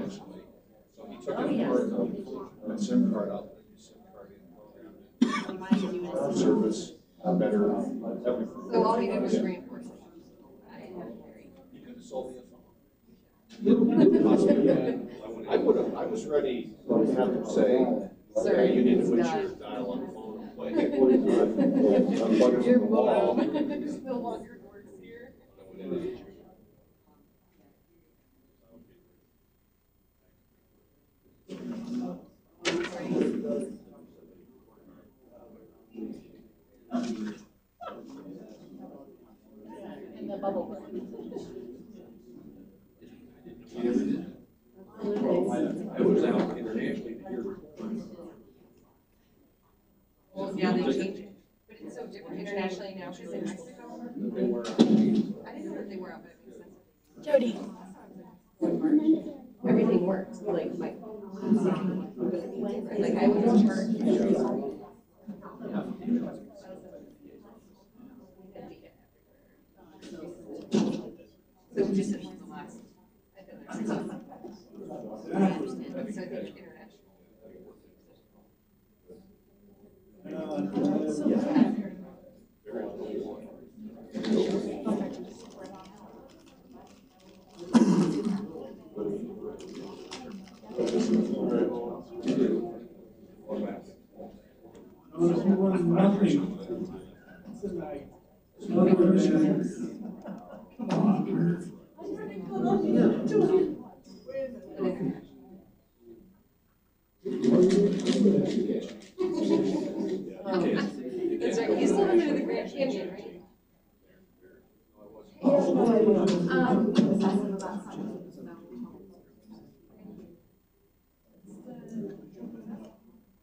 internationally. So he took it for a SIM card out, a SIM card in program, service, better, everything. So all he did was reinforce it. He could have sold me a phone. I was ready to have him say, "Hey, you need to put your dial on the phone and play." Your mom no longer works here. In the bubble. I was out internationally to hear. Well, yeah, they changed it. But it's so different internationally now because in Mexico, They were. I didn't know that they were out, but it makes sense. Jody. Everything works. Like my like I was in charge. So we just the last. I understand. So I think international. That's right. You still haven't been to the Grand Canyon, right?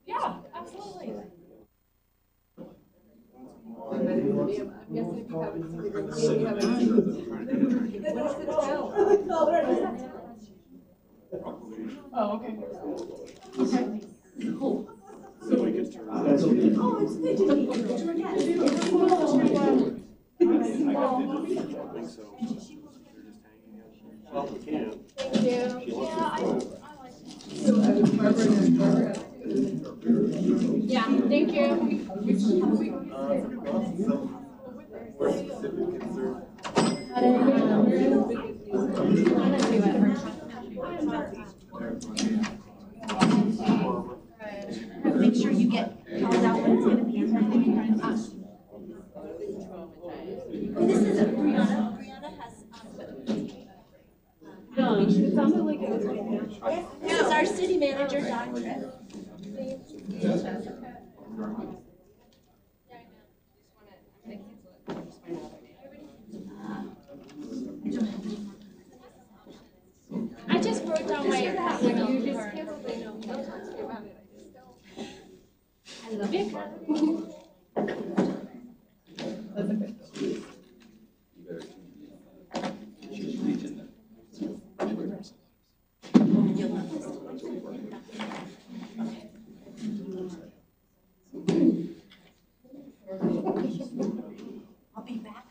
Yeah, absolutely. I'm guessing if you haven't seen the Grand Canyon, you haven't seen it. What is the town? Oh, okay. Okay. Cool. So we could turn. Oh, it's good to meet you again. Well, we can. Thank you. Yeah, thank you. More specific concern. Make sure you get called out when it's gonna be in us. This is Brianna. Brianna has. No, it sounded like it was. This is our city manager, Doctor. I just wrote down my. I love it. I'll be back.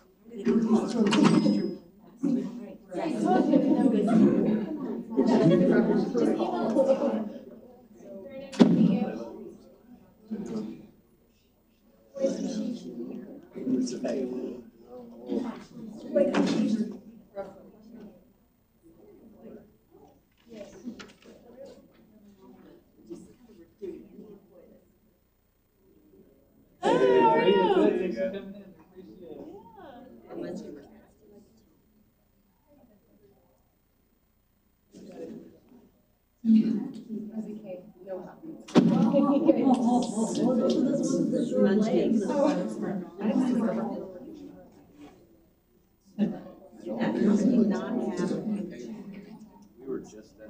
We were just that.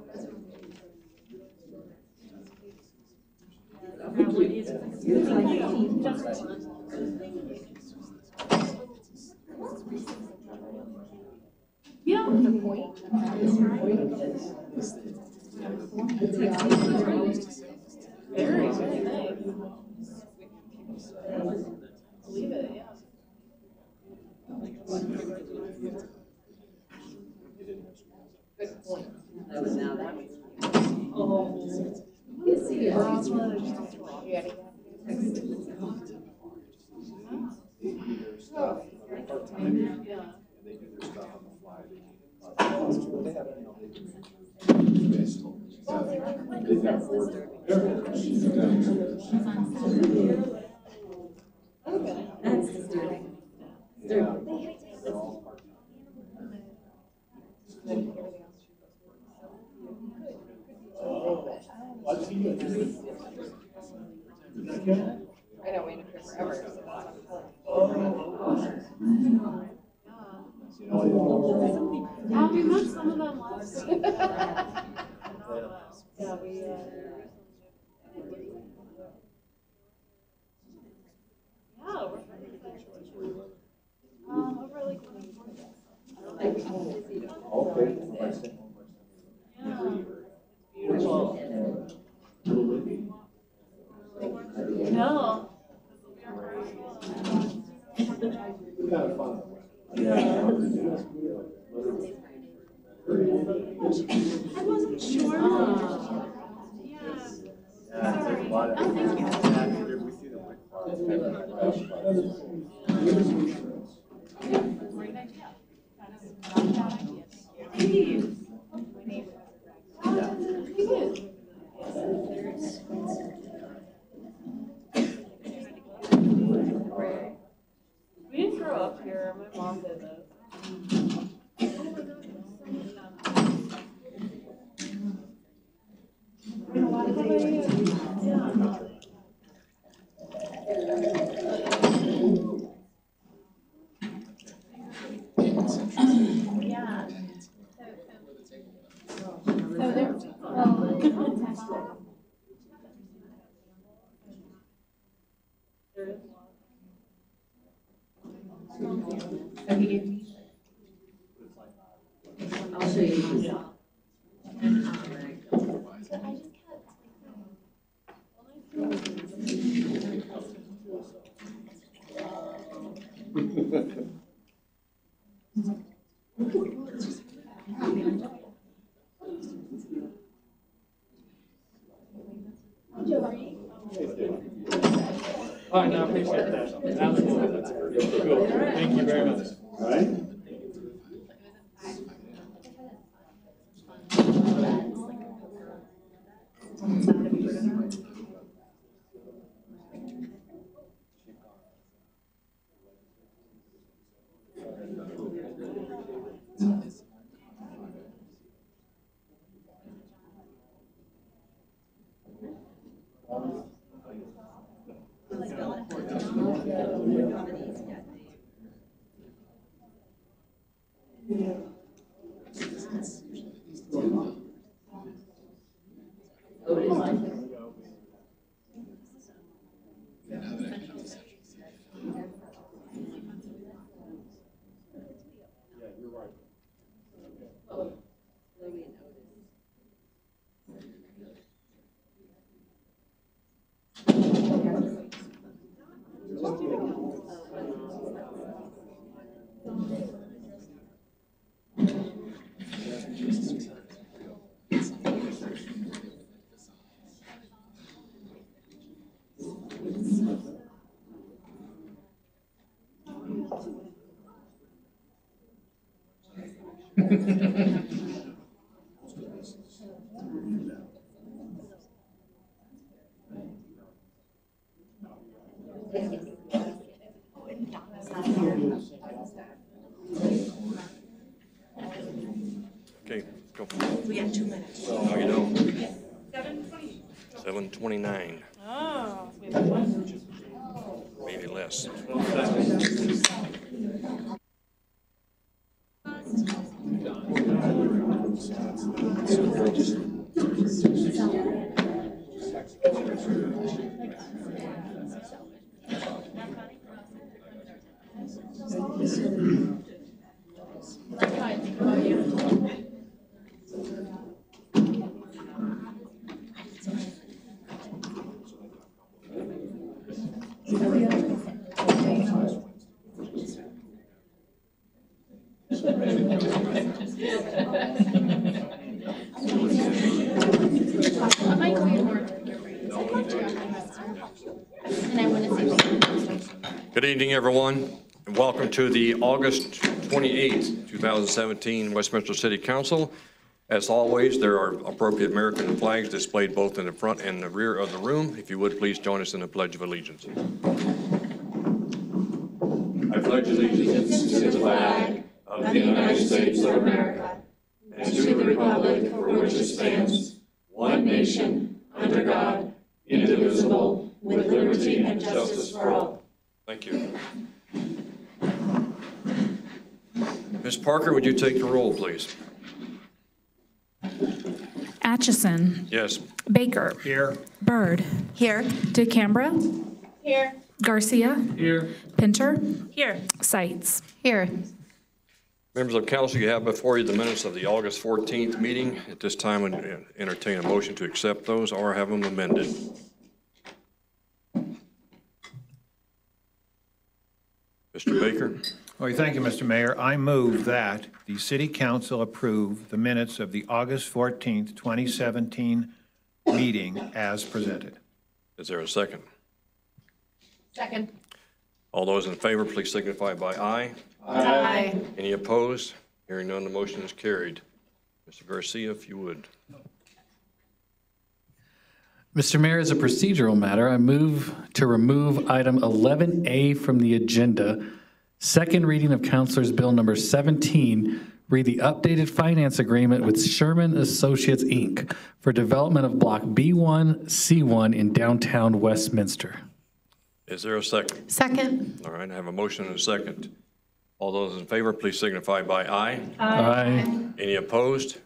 Yeah. The point. Very nice. Believe it, yeah. Good point. Now that makes me Part-time, and they do their stuff on the fly. They have, they've got four downstairs. That's disturbing. Yeah, they're all part-time. I know, waiting for forever. We met some of them last week. Yeah, we, Yeah, we're over like Okay. beautiful. No. Kind of fun. I wasn't sure. Yeah. Sorry. Oh, thank you. Great idea. That's not a bad idea. Please. We didn't grow up here. My mom did this. Yeah. So there's, so he gave me. I'll show you myself. And, Oh, no, I appreciate that. Absolutely. Cool. Thank you very much. All right. Okay, go. we got 2 minutes. How you doing? 7:20. 7:29, Oh, we have one. maybe less. And I want to say. Good evening, everyone, and welcome to the August 28th, 2017 Westminster City Council. As always, there are appropriate American flags displayed both in the front and the rear of the room. If you would, please join us in the Pledge of Allegiance. I pledge allegiance to the flag of the United States of America and to the republic for which it stands, one nation, under God, indivisible, with liberty and justice for all. Thank you. Ms. Parker, would you take the roll, please? Atchison. Yes. Baker. Here. Bird. Here. DeCambra. Here. Garcia. Here. Pinter. Here. Sights. Here. Members of council, you have before you the minutes of the August 14th meeting. At this time, I entertain a motion to accept those or have them amended. Mr. Baker? Well, thank you, Mr. Mayor. I move that the City Council approve the minutes of the August 14th, 2017 meeting as presented. Is there a second? Second. All those in favor, please signify by aye. Aye. Any opposed? Hearing none, the motion is carried. Mr. Garcia, if you would. Mr. Mayor, as a procedural matter, I move to remove item 11A from the agenda. Second reading of Councilor's Bill number 17, read the updated finance agreement with Sherman Associates, Inc. for development of Block B1, C1 in downtown Westminster. Is there a second? Second. All right, I have a motion and a second. All those in favor, please signify by aye. Aye. Any opposed?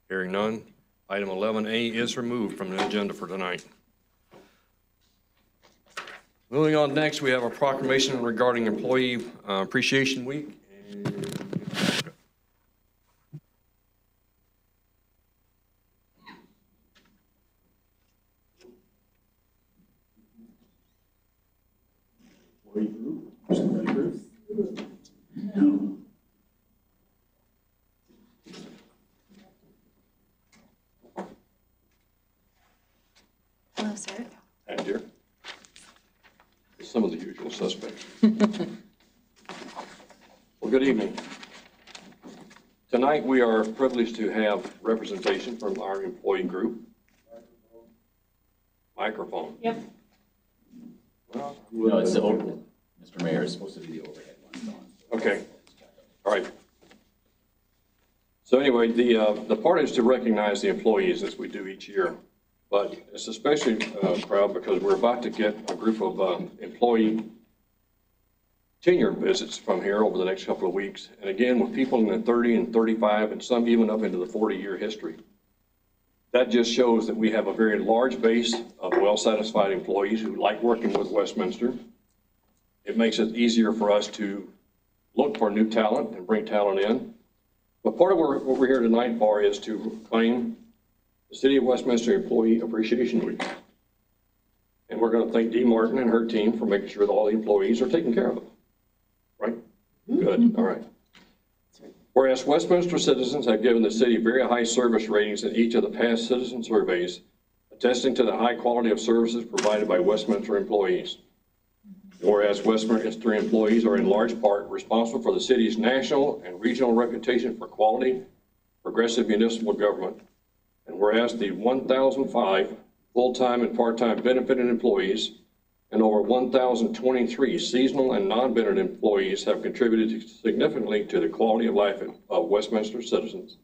Hearing none. Item 11A is removed from the agenda for tonight. Moving on next, we have a proclamation regarding Employee Appreciation Week. Hello, sir. Hi, dear. Some of the usual suspects. Well, good evening. Tonight, we are privileged to have representation from our employee group. Microphone. Yep. Well, No, it's the overhead. Mr. Mayor, it's supposed to be the overhead one. okay. All right. So anyway, the part is to recognize the employees as we do each year. But it's especially proud because we're about to get a group of employee tenure visits from here over the next couple of weeks. And again, with people in the 30 and 35 and some even up into the 40-year history. That just shows that we have a very large base of well-satisfied employees who like working with Westminster. It makes it easier for us to look for new talent and bring talent in. But part of what we're here tonight for is to claim the City of Westminster Employee Appreciation Week. And we're going to thank Dee Martin and her team for making sure that all the employees are taken care of. Right? Good. All right. Whereas Westminster citizens have given the city very high service ratings in each of the past citizen surveys, attesting to the high quality of services provided by Westminster employees. Whereas Westminster employees are in large part responsible for the city's national and regional reputation for quality, progressive municipal government. And whereas the 1,005 full-time and part-time benefited employees and over 1,023 seasonal and non-benefited employees have contributed significantly to the quality of life of Westminster citizens.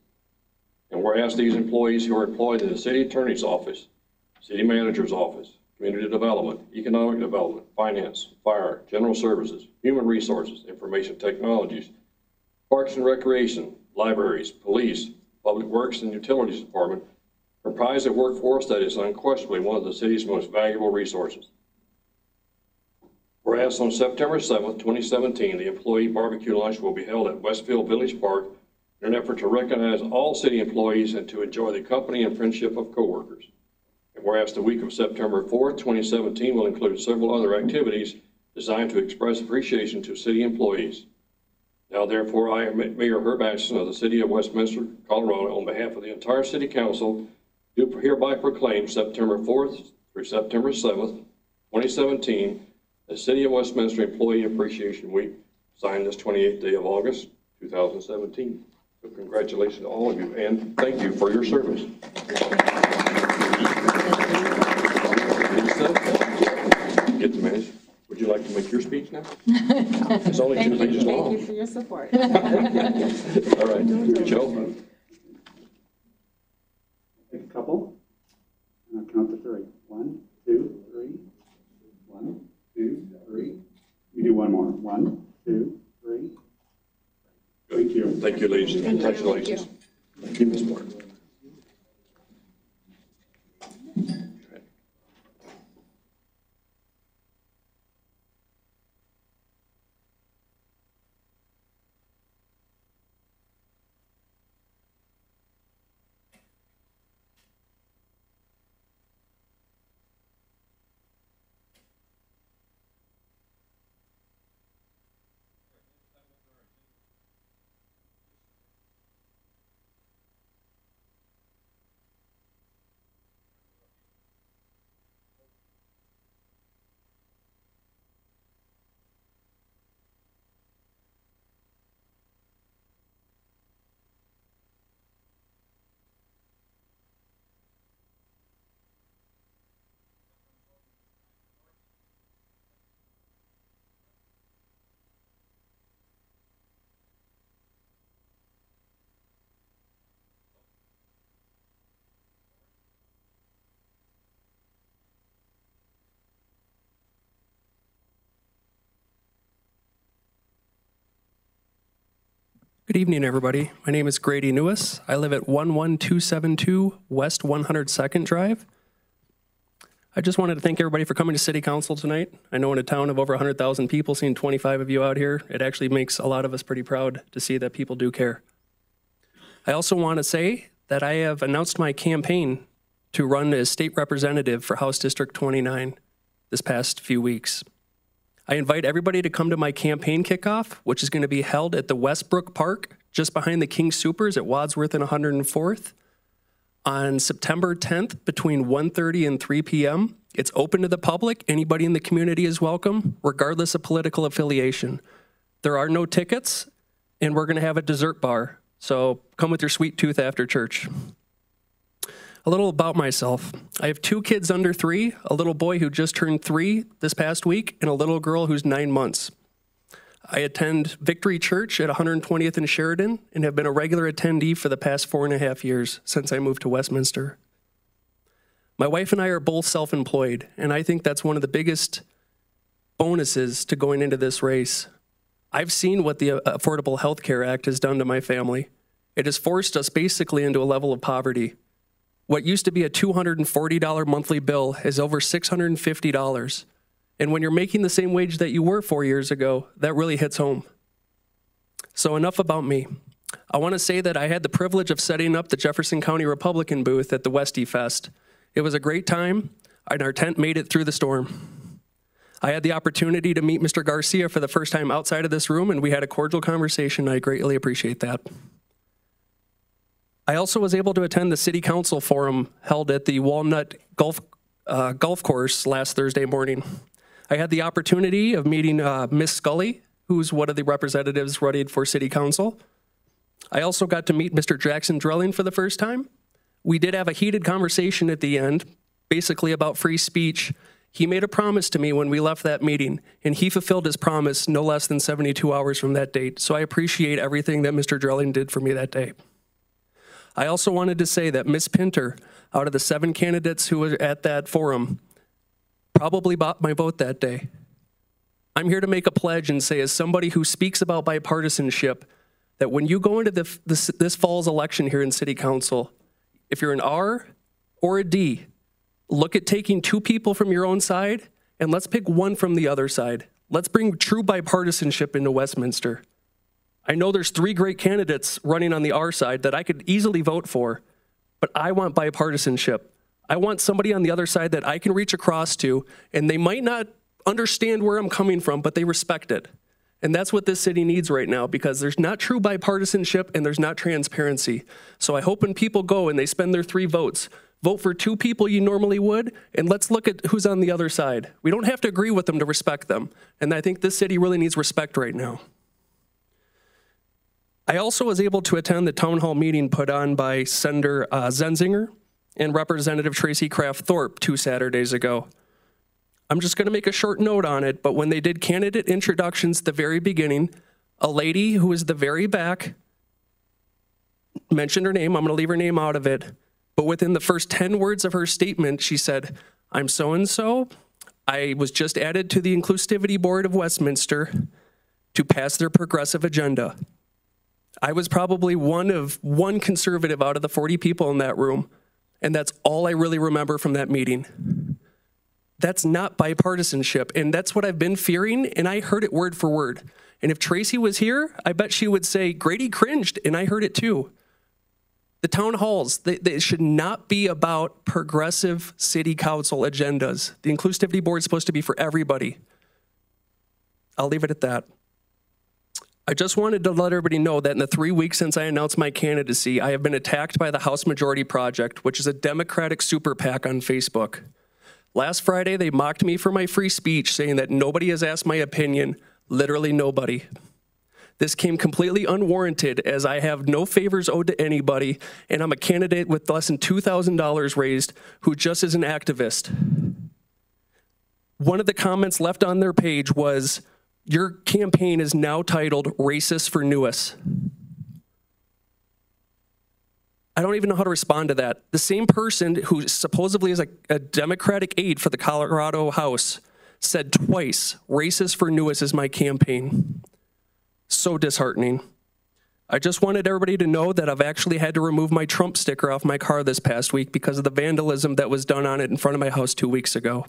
And whereas these employees who are employed in the city attorney's office, city manager's office, community development, economic development, finance, fire, general services, human resources, information technologies, parks and recreation, libraries, police, public works and utilities department, comprise a workforce that is unquestionably one of the city's most valuable resources. Whereas on September 7th, 2017, the employee barbecue lunch will be held at Westfield Village Park in an effort to recognize all city employees and to enjoy the company and friendship of coworkers. And whereas the week of September 4th, 2017 will include several other activities designed to express appreciation to city employees. Now, therefore, I, Mayor Herb Atchison of the City of Westminster, Colorado, on behalf of the entire City Council, do hereby proclaim September 4th through September 7th 2017, the City of Westminster Employee Appreciation Week, signed this 28th day of August, 2017. So congratulations to all of you, and thank you for your service. Lisa, get the minutes. Would you like to make your speech now? It's only 2 pages long. Thank you for your support. All right, Joe? Take a couple, and I'll count to 3. 1, 2, 3. 1, 2, 3. We do one more. 1, 2, 3. Thank you. Thank you, ladies. Congratulations. Thank you, Ms. Martin. Good evening, everybody. My name is Grady Newis. I live at 11272 West 102nd Drive. I just wanted to thank everybody for coming to City Council tonight. I know in a town of over 100,000 people, seeing 25 of you out here, it actually makes a lot of us pretty proud to see that people do care. I also want to say that I have announced my campaign to run as state representative for House District 29 this past few weeks. I invite everybody to come to my campaign kickoff, which is going to be held at the Westbrook Park, just behind the King Supers at Wadsworth and 104th, on September 10th between 1:30 and 3 p.m. It's open to the public. Anybody in the community is welcome, regardless of political affiliation. There are no tickets, and we're going to have a dessert bar. So come with your sweet tooth after church. A little about myself. I have 2 kids under 3, a little boy who just turned 3 this past week, and a little girl who's 9 months. I attend Victory Church at 120th and Sheridan and have been a regular attendee for the past 4.5 years since I moved to Westminster. My wife and I are both self-employed, and I think that's one of the biggest bonuses to going into this race. I've seen what the Affordable Health Care Act has done to my family. It has forced us basically into a level of poverty. What used to be a $240 monthly bill is over $650. And when you're making the same wage that you were 4 years ago, that really hits home. So enough about me. I want to say that I had the privilege of setting up the Jefferson County Republican booth at the Westie Fest. It was a great time, and our tent made it through the storm. I had the opportunity to meet Mr. Garcia for the first time outside of this room, and we had a cordial conversation. I greatly appreciate that. I also was able to attend the City Council Forum held at the Walnut Golf Course last Thursday morning. I had the opportunity of meeting Miss Scully, who's one of the representatives running for City Council. I also got to meet Mr. Jackson Drilling for the first time. We did have a heated conversation at the end, basically about free speech. He made a promise to me when we left that meeting, and he fulfilled his promise no less than 72 hours from that date. So I appreciate everything that Mr. Drilling did for me that day. I also wanted to say that Ms. Pinter, out of the 7 candidates who were at that forum, probably bought my vote that day. I'm here to make a pledge and say, as somebody who speaks about bipartisanship, that when you go into this fall's election here in City Council, if you're an R or a D, look at taking 2 people from your own side and let's pick 1 from the other side. Let's bring true bipartisanship into Westminster. I know there's 3 great candidates running on the R side that I could easily vote for, but I want bipartisanship. I want somebody on the other side that I can reach across to, and they might not understand where I'm coming from, but they respect it. And that's what this city needs right now, because there's not true bipartisanship and there's not transparency. So I hope when people go and they spend their 3 votes, vote for 2 people you normally would, and let's look at who's on the other side. We don't have to agree with them to respect them. And I think this city really needs respect right now. I also was able to attend the town hall meeting put on by Senator Zenzinger and Representative Tracy Kraft Thorpe 2 Saturdays ago. I'm just going to make a short note on it, but when they did candidate introductions at the very beginning, a lady who was the very back mentioned her name. I'm going to leave her name out of it. But within the first 10 words of her statement, she said, "I'm so-and-so. I was just added to the Inclusivity Board of Westminster to pass their progressive agenda." I was probably one conservative out of the 40 people in that room, and that's all I really remember from that meeting. That's not bipartisanship, and that's what I've been fearing, and I heard it word for word. And if Tracy was here, I bet she would say, "Grady cringed," and I heard it too. The town halls, they should not be about progressive city council agendas. The Inclusivity Board is supposed to be for everybody. I'll leave it at that. I just wanted to let everybody know that in the 3 weeks since I announced my candidacy, I have been attacked by the House Majority Project, which is a Democratic super PAC on Facebook. Last Friday, they mocked me for my free speech, saying that nobody has asked my opinion, literally nobody. This came completely unwarranted, as I have no favors owed to anybody, and I'm a candidate with less than $2,000 raised who just is an activist. One of the comments left on their page was, "Your campaign is now titled Racist for Newest." I don't even know how to respond to that. The same person who supposedly is a Democratic aide for the Colorado House said twice, "Racist for Newest is my campaign." So disheartening. I just wanted everybody to know that I've actually had to remove my Trump sticker off my car this past week because of the vandalism that was done on it in front of my house 2 weeks ago.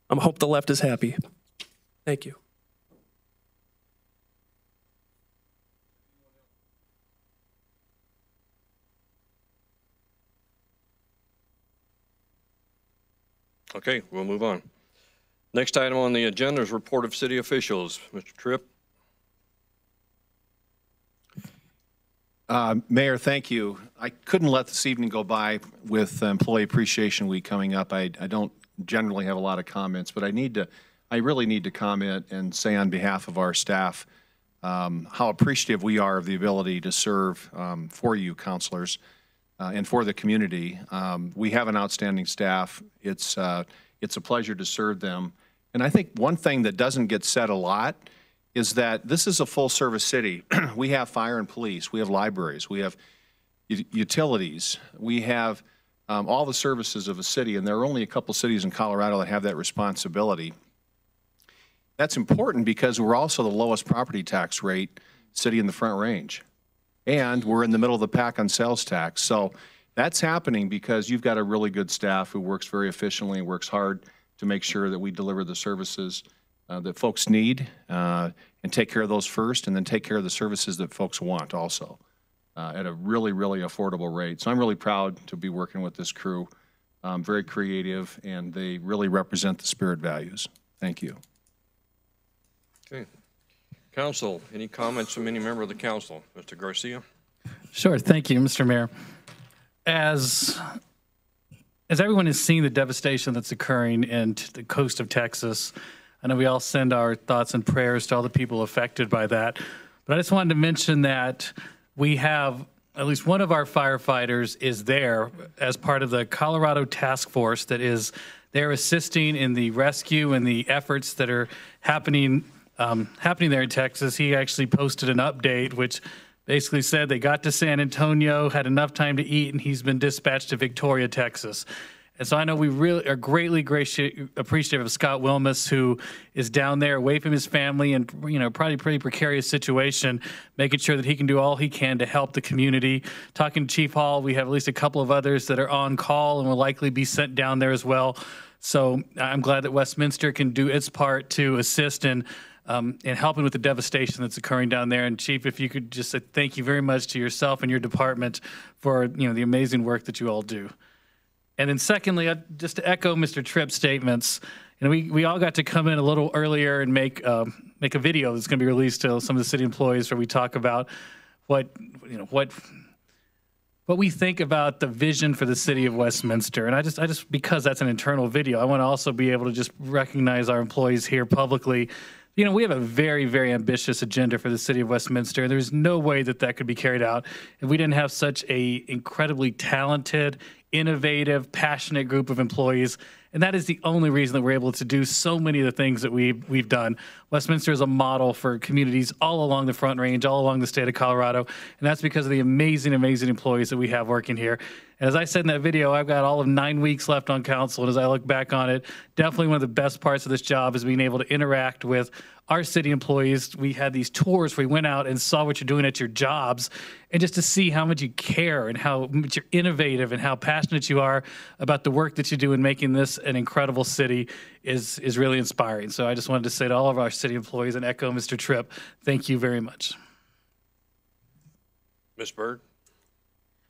I hope the left is happy. Thank you. Okay, we'll move on. Next item on the agenda is report of city officials. Mr. Tripp. Mayor, thank you. I couldn't let this evening go by with Employee Appreciation Week coming up. I don't generally have a lot of comments, but I really need to comment and say on behalf of our staff how appreciative we are of the ability to serve for you, counselors, and for the community. We have an outstanding staff. It's a pleasure to serve them. And I think one thing that doesn't get said a lot is that this is a full-service city. We have fire and police. We have libraries. We have utilities. We have all the services of a city, and there are only a couple cities in Colorado that have that responsibility. That's important because we're also the lowest property tax rate city in the Front Range. And we're in the middle of the pack on sales tax. So that's happening because you've got a really good staff who works very efficiently and works hard to make sure that we deliver the services that folks need and take care of those first, and then take care of the services that folks want also at a really, really affordable rate. So I'm really proud to be working with this crew. Very creative, and they really represent the spirit values. Thank you. Okay. Council, any comments from any member of the council? Mr. Garcia? Sure. Thank you, Mr. Mayor. As everyone has seen the devastation that's occurring in the coast of Texas, I know we all send our thoughts and prayers to all the people affected by that. But I just wanted to mention that we have at least one of our firefighters is there as part of the Colorado task force that is there assisting in the rescue and the efforts that are happening there in Texas. He actually posted an update which basically said they got to San Antonio, had enough time to eat, and he's been dispatched to Victoria, Texas. And so I know we really are greatly appreciative of Scott Wilmus, who is down there away from his family and, probably pretty precarious situation, making sure that he can do all he can to help the community. Talking to Chief Hall, we have at least a couple of others that are on call and will likely be sent down there as well. So I'm glad that Westminster can do its part to assist in helping with the devastation that's occurring down there. And Chief, if you could just say thank you very much to yourself and your department for, the amazing work that you all do. And then secondly, just to echo Mr. Tripp's statements, we all got to come in a little earlier and make a video that's going to be released to some of the city employees where we talk about what what we think about the vision for the city of Westminster. And I just because that's an internal video, I want to also be able to just recognize our employees here publicly. You know, we have a very, very ambitious agenda for the city of Westminster. There's no way that that could be carried out if we didn't have such a incredibly talented, innovative, passionate group of employees. And that is the only reason that we're able to do so many of the things that we've done. Westminster is a model for communities all along the Front Range, all along the state of Colorado. And that's because of the amazing, amazing employees that we have working here. And as I said in that video, I've got all of 9 weeks left on council. And as I look back on it, definitely one of the best parts of this job is being able to interact with our city employees. We had these tours where we went out and saw what you're doing at your jobs, and just to see how much you care and how much you're innovative and how passionate you are about the work that you do in making this an incredible city is really inspiring. So I just wanted to say to all of our city employees and echo Mr. Tripp, thank you very much. Ms. Bird?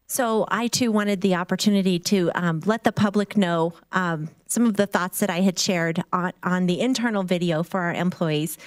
So I too wanted the opportunity to let the public know some of the thoughts that I had shared on the internal video for our employees.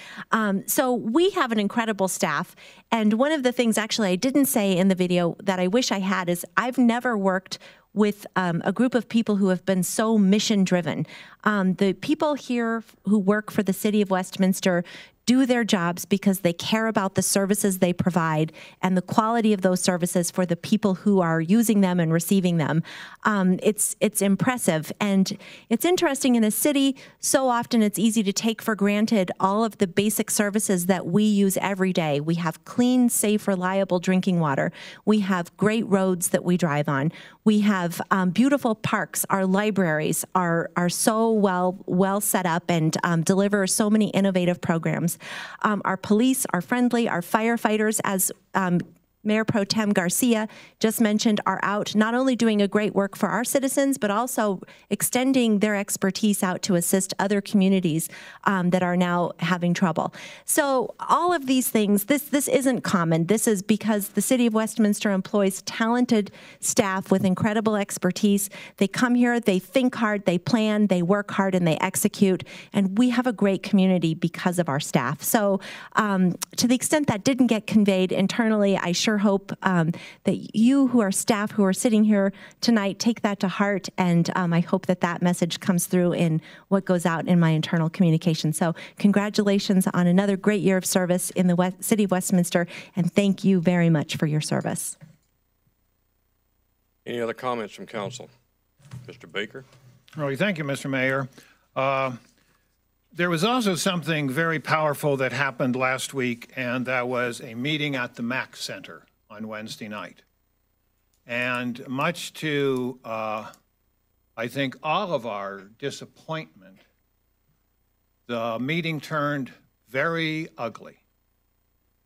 So we have an incredible staff. And one of the things actually I didn't say in the video that I wish I had is I've never worked with a group of people who have been so mission driven. The people here who work for the city of Westminster do their jobs because they care about the services they provide and the quality of those services for the people who are using them and receiving them. It's impressive. And it's interesting in a city, so often it's easy to take for granted all of the basic services that we use every day. We have clean, safe, reliable drinking water. We have great roads that we drive on. We have beautiful parks. Our libraries are so well set up and deliver so many innovative programs. Our police are friendly. Our firefighters, as Mayor Pro Tem Garcia just mentioned, are out not only doing a great work for our citizens, but also extending their expertise out to assist other communities that are now having trouble. So all of these things, this isn't common. This is because the city of Westminster employs talented staff with incredible expertise. They come here, they think hard, they plan, they work hard, and they execute. And we have a great community because of our staff. So to the extent that didn't get conveyed internally, I sure hope that you who are staff who are sitting here tonight take that to heart, and I hope that that message comes through in what goes out in my internal communication. So congratulations on another great year of service in the city of Westminster, and thank you very much for your service. Any other comments from council? Mr. Baker? Well, thank you, Mr. Mayor. There was also something very powerful that happened last week, and that was a meeting at the Mack Center on Wednesday night. And much to, I think, all of our disappointment, the meeting turned very ugly,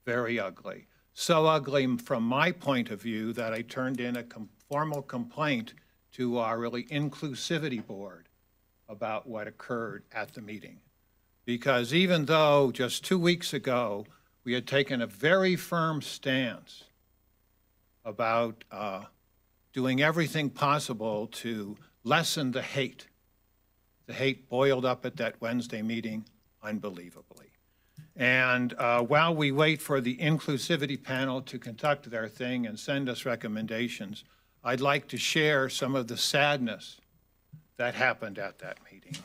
very ugly. So ugly from my point of view that I turned in a formal complaint to our really inclusivity board about what occurred at the meeting. Because even though just 2 weeks ago we had taken a very firm stance about doing everything possible to lessen the hate boiled up at that Wednesday meeting unbelievably. And while we wait for the inclusivity panel to conduct their thing and send us recommendations, I'd like to share some of the sadness that happened at that meeting.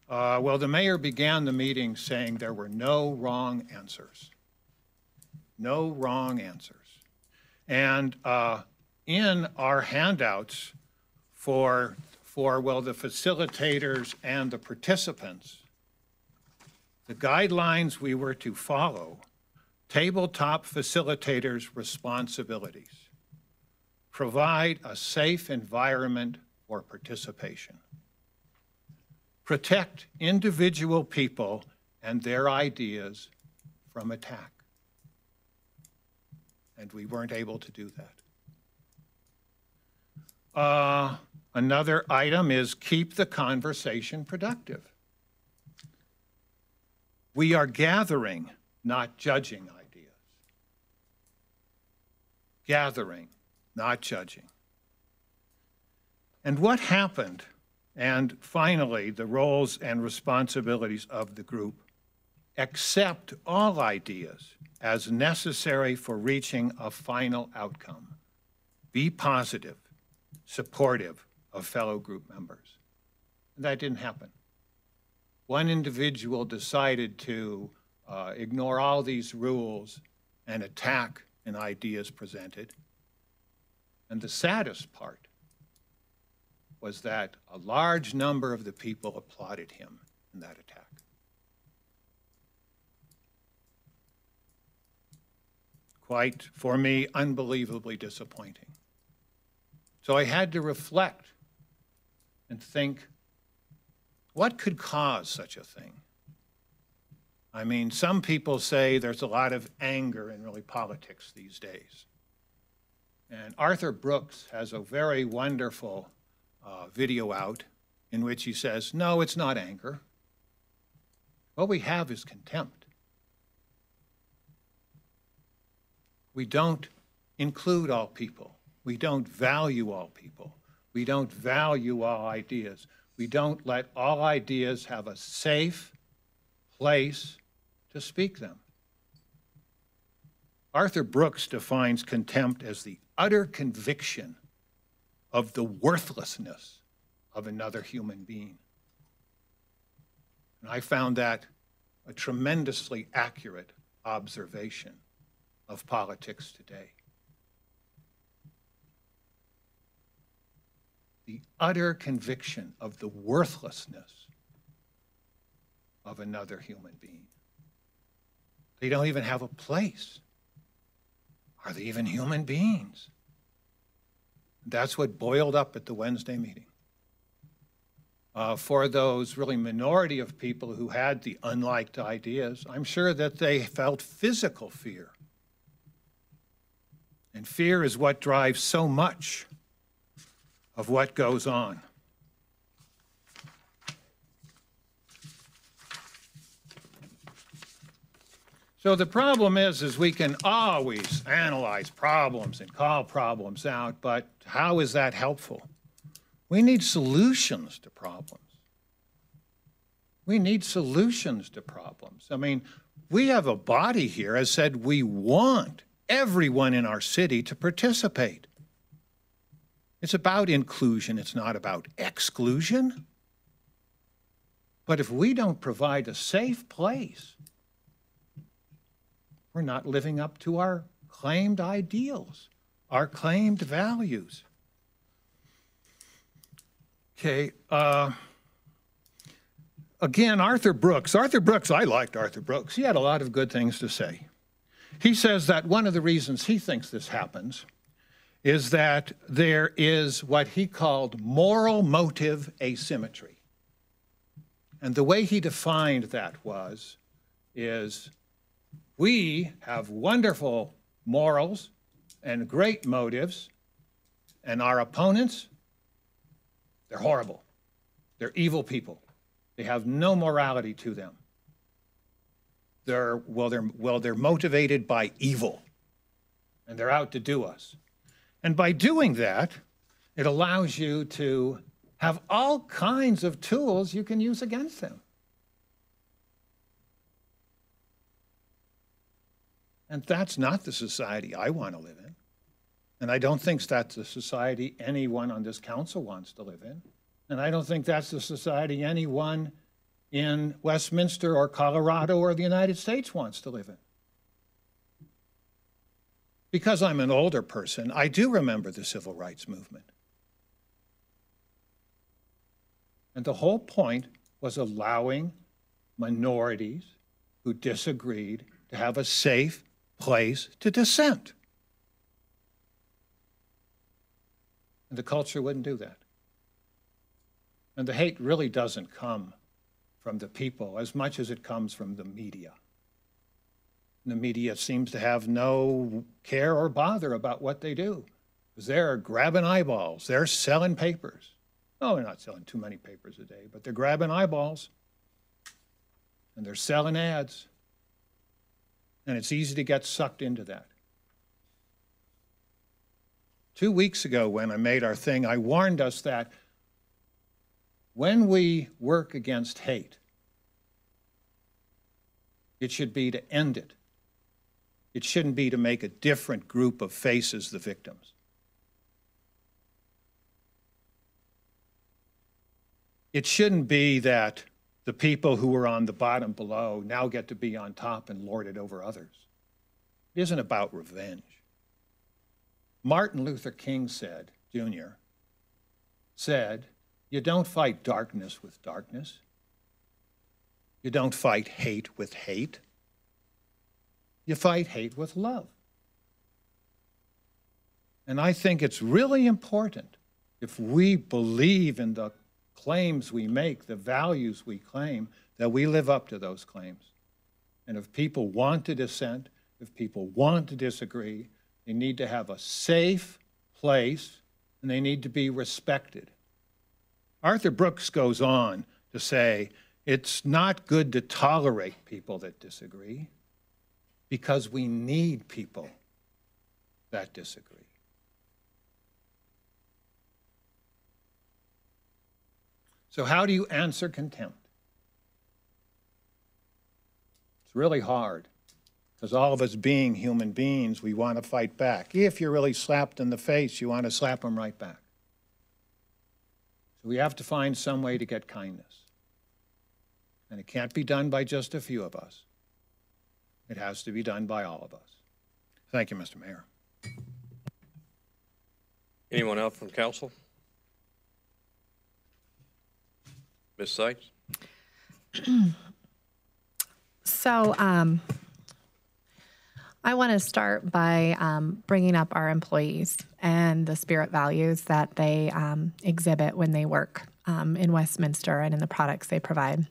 Well, the mayor began the meeting saying there were no wrong answers. No wrong answers. And in our handouts for the facilitators and the participants, the guidelines we were to follow, tabletop facilitators' responsibilities, provide a safe environment for participation, protect individual people and their ideas from attack. And we weren't able to do that. Another item is keep the conversation productive. We are gathering, not judging ideas. Gathering, not judging. And what happened? And finally, the roles and responsibilities of the group. Accept all ideas as necessary for reaching a final outcome. be positive, supportive of fellow group members. And that didn't happen. One individual decided to ignore all these rules and attack an ideas presented. And the saddest part was that a large number of the people applauded him in that attack. Quite, for me, unbelievably disappointing. So I had to reflect and think, what could cause such a thing? I mean, some people say there's a lot of anger in really politics these days. And Arthur Brooks has a very wonderful video out in which he says, no, it's not anger. What we have is contempt. We don't include all people. We don't value all people. We don't value all ideas. We don't let all ideas have a safe place to speak them. Arthur Brooks defines contempt as the utter conviction of the worthlessness of another human being. And I found that a tremendously accurate observation of politics today. The utter conviction of the worthlessness of another human being. They don't even have a place. Are they even human beings? That's what boiled up at the Wednesday meeting. For those really minority of people who had the unliked ideas, I'm sure that they felt physical fear. And fear is what drives so much of what goes on. So the problem is we can always analyze problems and call problems out, but how is that helpful? We need solutions to problems. We need solutions to problems. I mean, we have a body here that said we want everyone in our city to participate. It's about inclusion, it's not about exclusion. But if we don't provide a safe place, we're not living up to our claimed ideals, our claimed values. Okay, again, Arthur Brooks, I liked Arthur Brooks. He had a lot of good things to say. He says that one of the reasons he thinks this happens is that there is what he called moral motive asymmetry. And the way he defined that is we have wonderful morals and great motives, and our opponents, they're horrible. They're evil people. They have no morality to them. They're motivated by evil, and they're out to do us. And by doing that, it allows you to have all kinds of tools you can use against them. And that's not the society I want to live in. And I don't think that's the society anyone on this council wants to live in. And I don't think that's the society anyone in Westminster or Colorado or the United States wants to live in. Because I'm an older person, I do remember the civil rights movement. And the whole point was allowing minorities who disagreed to have a safe place to dissent. And the culture wouldn't do that. And the hate really doesn't come from the people as much as it comes from the media. And the media seems to have no care or bother about what they do, because they're grabbing eyeballs. They're selling papers. Oh, they're not selling too many papers a day, but they're grabbing eyeballs. And they're selling ads. And it's easy to get sucked into that. 2 weeks ago when I made our thing, I warned us that when we work against hate, it should be to end it. It shouldn't be to make a different group of faces the victims. It shouldn't be that the people who were on the bottom below now get to be on top and lord it over others. It isn't about revenge. Martin Luther King said, Jr., said, you don't fight darkness with darkness. You don't fight hate with hate. You fight hate with love. And I think it's really important, if we believe in the claims we make, the values we claim, that we live up to those claims. And if people want to dissent, if people want to disagree, they need to have a safe place and they need to be respected. Arthur Brooks goes on to say, it's not good to tolerate people that disagree because we need people that disagree. So how do you answer contempt? It's really hard because all of us being human beings, we want to fight back. If you're really slapped in the face, you want to slap them right back. So we have to find some way to get kindness. And it can't be done by just a few of us. It has to be done by all of us. Thank you, Mr. Mayor. Anyone else from council? Ms. Sykes? So I want to start by bringing up our employees and the spirit values that they exhibit when they work in Westminster and in the products they provide.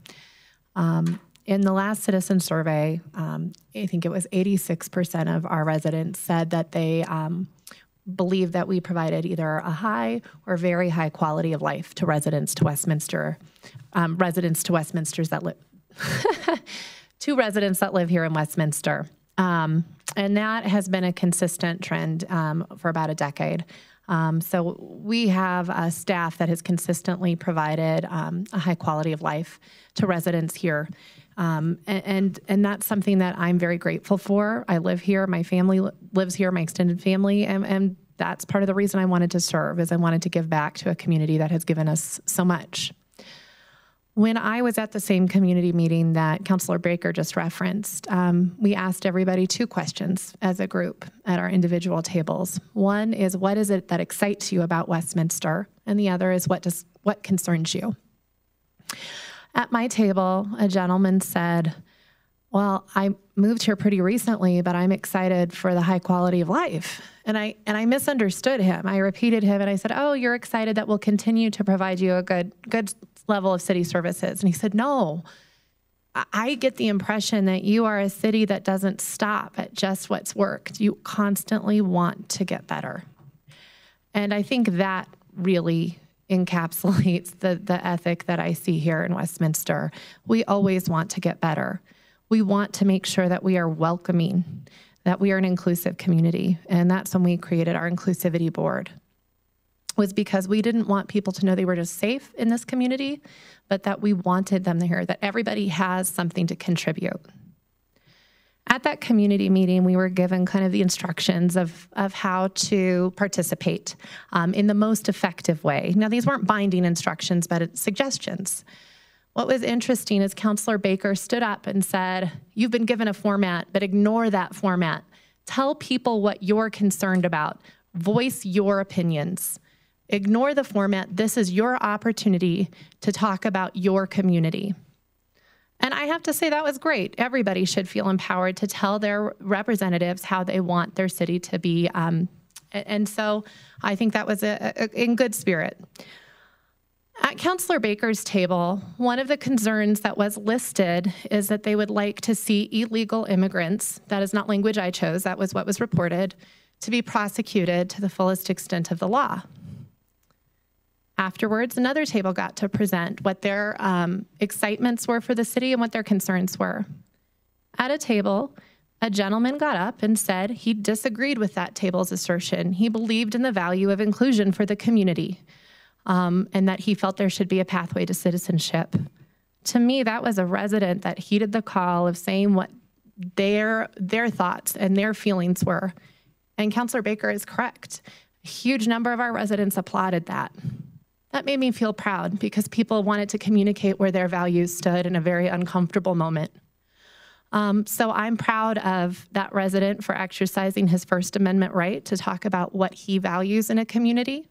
In the last citizen survey, I think it was 86% of our residents said that they believe that we provided either a high or very high quality of life to residents to Westminster, to residents that live here in Westminster. And that has been a consistent trend for about a decade. So we have a staff that has consistently provided a high quality of life to residents here. And that's something that I'm very grateful for. I live here, my family lives here, my extended family, and that's part of the reason I wanted to serve, is I wanted to give back to a community that has given us so much. When I was at the same community meeting that Councilor Baker just referenced, we asked everybody 2 questions as a group at our individual tables. One is, what is it that excites you about Westminster? And the other is, what concerns you? At my table, a gentleman said, well, I moved here pretty recently, but I'm excited for the high quality of life. And I misunderstood him. I repeated him and I said, oh, you're excited that we'll continue to provide you a good level of city services. And he said, no, I get the impression that you are a city that doesn't stop at just what's worked. You constantly want to get better. And I think that really encapsulates the ethic that I see here in Westminster. We always want to get better. We want to make sure that we are welcoming, that we are an inclusive community. And that's when we created our inclusivity board, was because we didn't want people to know they were just safe in this community, but that we wanted them to hear that everybody has something to contribute. At that community meeting, we were given kind of the instructions of how to participate in the most effective way. Now, these weren't binding instructions, but it's suggestions. What was interesting is Councilor Baker stood up and said, you've been given a format, but ignore that format. Tell people what you're concerned about. Voice your opinions. Ignore the format. This is your opportunity to talk about your community. And I have to say that was great. Everybody should feel empowered to tell their representatives how they want their city to be. And so I think that was in good spirit. At Councilor Baker's table, one of the concerns that was listed is that they would like to see illegal immigrants, that is not language I chose, that was what was reported, to be prosecuted to the fullest extent of the law. Afterwards, another table got to present what their excitements were for the city and what their concerns were. At a table, a gentleman got up and said he disagreed with that table's assertion. He believed in the value of inclusion for the community, and that he felt there should be a pathway to citizenship. To me, that was a resident that heeded the call of saying what their thoughts and their feelings were. And Councilor Baker is correct. A huge number of our residents applauded that. That made me feel proud because people wanted to communicate where their values stood in a very uncomfortable moment. So I'm proud of that resident for exercising his First Amendment right to talk about what he values in a community.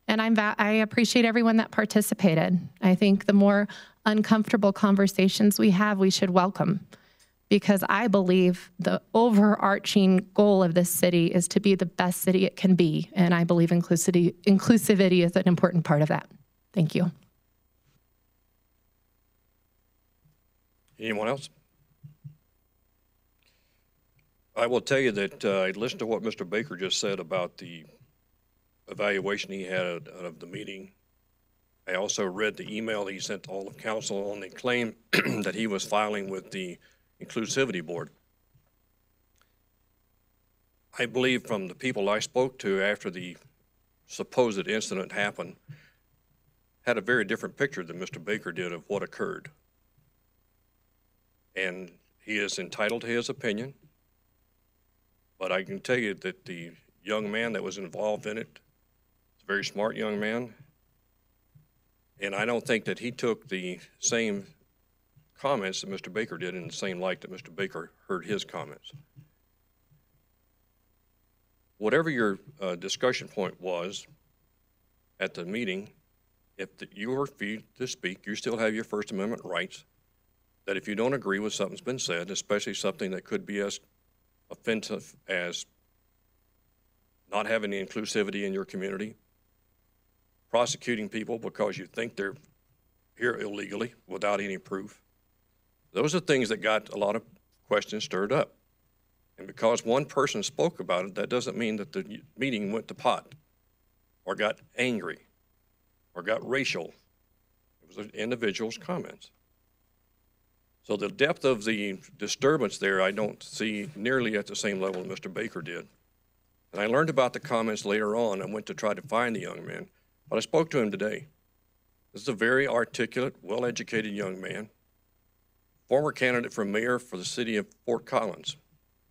And I appreciate everyone that participated. I think the more uncomfortable conversations we have, we should welcome, because I believe the overarching goal of this city is to be the best city it can be. And I believe inclusivity is an important part of that. Thank you. Anyone else? I will tell you that I listened to what Mr. Baker just said about the evaluation he had of the meeting. I also read the email that he sent to all of council on the claim that he was filing with the Inclusivity Board. I believe from the people I spoke to after the supposed incident happened, had a very different picture than Mr. Baker did of what occurred. And he is entitled to his opinion, but I can tell you that the young man that was involved in it, a very smart young man, and I don't think that he took the same comments that Mr. Baker did in the same light that Mr. Baker heard his comments. Whatever your discussion point was at the meeting, if you were free to speak, you still have your First Amendment rights, that if you don't agree with something's been said, especially something that could be as offensive as not having the inclusivity in your community, prosecuting people because you think they're here illegally without any proof. Those are things that got a lot of questions stirred up. And because one person spoke about it, that doesn't mean that the meeting went to pot or got angry or got racial. It was an individual's comments. So the depth of the disturbance there, I don't see nearly at the same level that Mr. Baker did. And I learned about the comments later on. I went to try to find the young man, but I spoke to him today. This is a very articulate, well-educated young man, former candidate for mayor for the city of Fort Collins.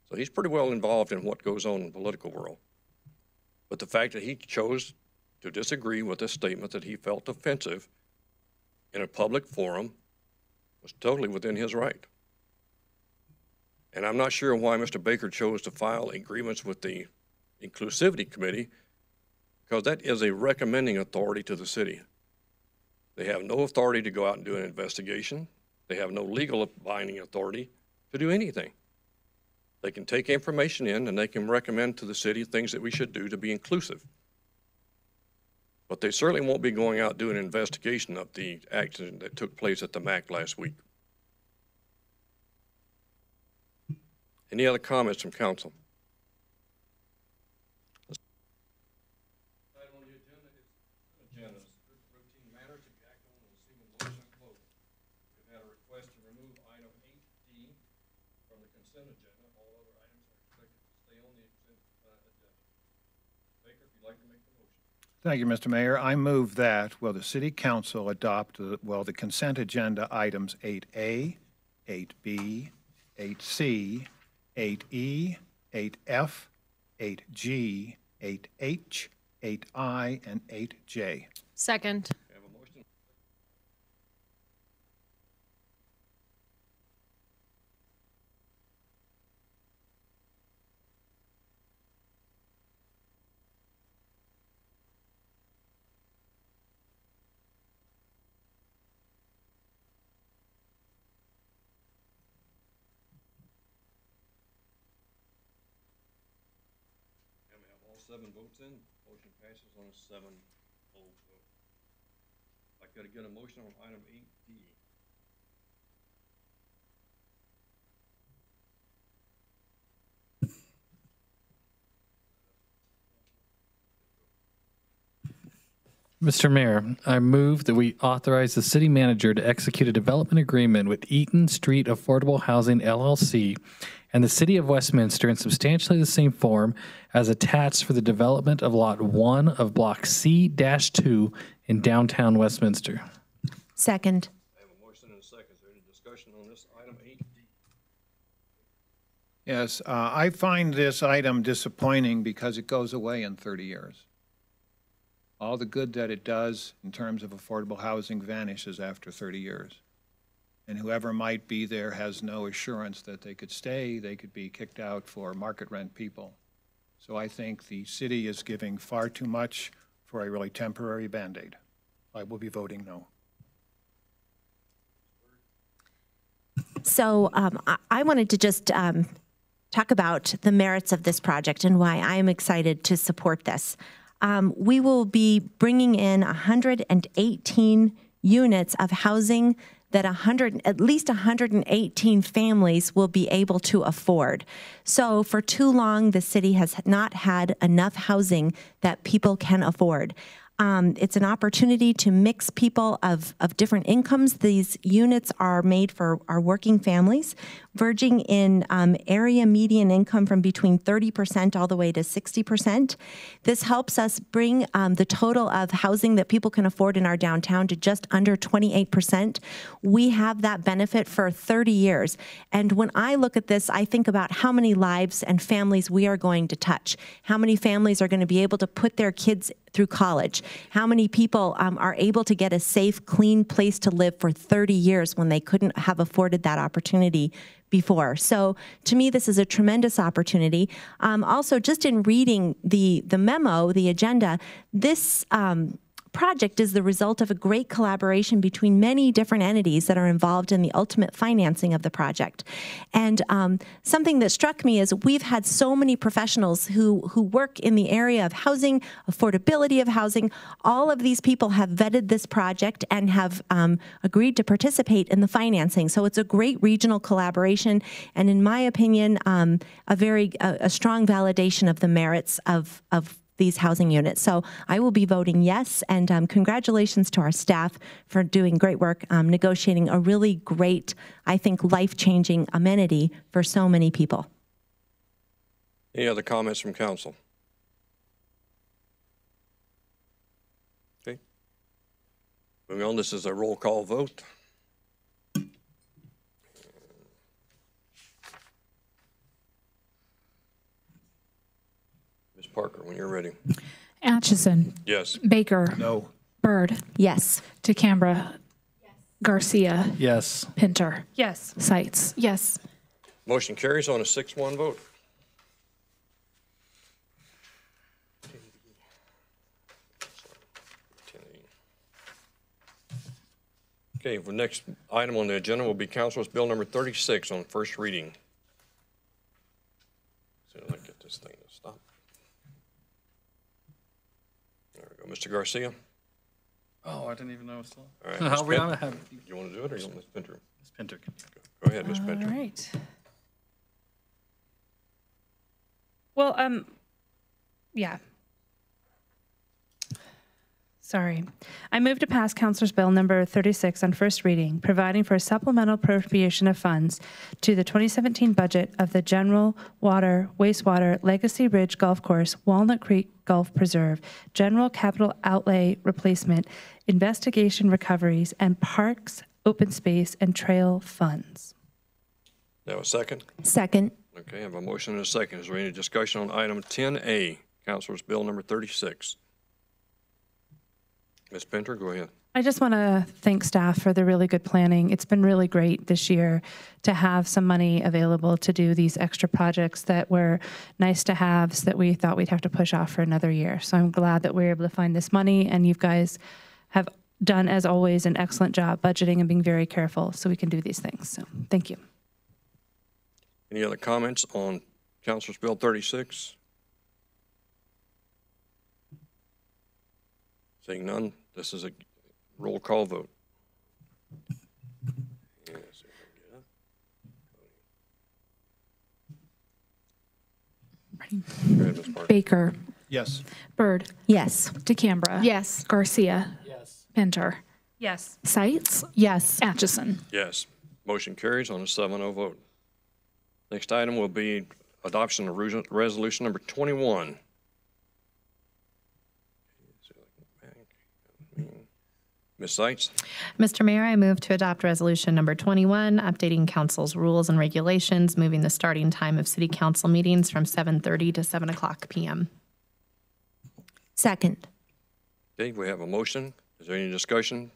So he's pretty well involved in what goes on in the political world. But the fact that he chose to disagree with a statement that he felt offensive in a public forum was totally within his right. And I'm not sure why Mr. Baker chose to file agreements with the Inclusivity Committee, because that is a recommending authority to the city. They have no authority to go out and do an investigation. They have no legal binding authority to do anything. They can take information in and they can recommend to the city things that we should do to be inclusive. But they certainly won't be going out doing an investigation of the accident that took place at the MAC last week. Any other comments from council? Thank you, Mr. Mayor. I move that, the city council adopt, the consent agenda items 8A, 8B, 8C, 8E, 8F, 8G, 8H, 8I, and 8J. Second. All 7 votes in, motion passes on a 7-0 vote. I got to get a motion on item 8D. Mr. Mayor, I move that we authorize the city manager to execute a development agreement with Eaton Street Affordable Housing LLC and the City of Westminster in substantially the same form as attached for the development of Lot 1 of Block C-2 in downtown Westminster. Second. I have a motion and a second. Is there any discussion on this item 8D? Yes, I find this item disappointing because it goes away in 30 years. all the good that it does in terms of affordable housing vanishes after 30 years. And whoever might be there has no assurance that they could stay. They could be kicked out for market rent people. So I think the city is giving far too much for a really temporary Band-Aid. I will be voting no. So I wanted to just talk about the merits of this project and why I am excited to support this. We will be bringing in 118 units of housing that at least 118 families will be able to afford. So for too long, the city has not had enough housing that people can afford. It's an opportunity to mix people of different incomes. These units are made for our working families, verging in area median income from between 30% all the way to 60%. This helps us bring the total of housing that people can afford in our downtown to just under 28%. We have that benefit for 30 years. And when I look at this, I think about how many lives and families we are going to touch, how many families are going to be able to put their kids through college, how many people are able to get a safe, clean place to live for 30 years when they couldn't have afforded that opportunity before. So to me, this is a tremendous opportunity. Also, just in reading the memo, the agenda, this project is the result of a great collaboration between many different entities that are involved in the ultimate financing of the project. And something that struck me is we've had so many professionals who work in the area of housing, affordability of housing. All of these people have vetted this project and have agreed to participate in the financing. So it's a great regional collaboration, and in my opinion, a strong validation of the merits of these housing units. So I will be voting yes, and congratulations to our staff for doing great work negotiating a really great, I think, life-changing amenity for so many people. Any other comments from council? Okay. Moving on, this is a roll call vote. Parker, when you're ready. Atchison. Yes. Baker. No. Byrd. Yes. DeCambra. Yes. Garcia. Yes. Pinter. Yes. Seitz. Yes. Motion carries on a 6-1 vote. Okay, the next item on the agenda will be Council's Bill number 36 on first reading. So let's get this thing to stop. There we go. Mr. Garcia? Oh, I didn't even know it was still. All right. How are we gonna have? You want to do it, or you want Ms. Pinter? Ms. Pinter. Go ahead, Ms. Pinter. All right. Well, yeah. Sorry. I move to pass Councilor's Bill number 36 on first reading, providing for a supplemental appropriation of funds to the 2017 budget of the General Water, Wastewater, Legacy Ridge Golf Course, Walnut Creek Golf Preserve, General Capital Outlay Replacement, Investigation Recoveries, and Parks, Open Space, and Trail Funds. Now a second? Second. Okay, I have a motion and a second. Is there any discussion on item 10A, Councilor's Bill number 36? Ms. Pinter, go ahead. I just want to thank staff for the really good planning. It's been really great this year to have some money available to do these extra projects that were nice to haves that we thought we'd have to push off for another year. So I'm glad that we were able to find this money, and you guys have done, as always, an excellent job budgeting and being very careful so we can do these things. So thank you. Any other comments on Councilor's Bill 36? Seeing none, this is a roll call vote. Go ahead, Ms. Parker. Baker. Yes. Byrd. Yes. DeCambra. Yes. Garcia. Yes. Pinter. Yes. Seitz. Yes. Atchison. Yes. Motion carries on a 7-0 vote. Next item will be adoption of resolution number 21. Ms. Seitz? Mr. Mayor, I move to adopt resolution number 21, updating council's rules and regulations, moving the starting time of city council meetings from 7:30 to 7 o'clock p.m. Second. Okay, we have a motion. Is there any discussion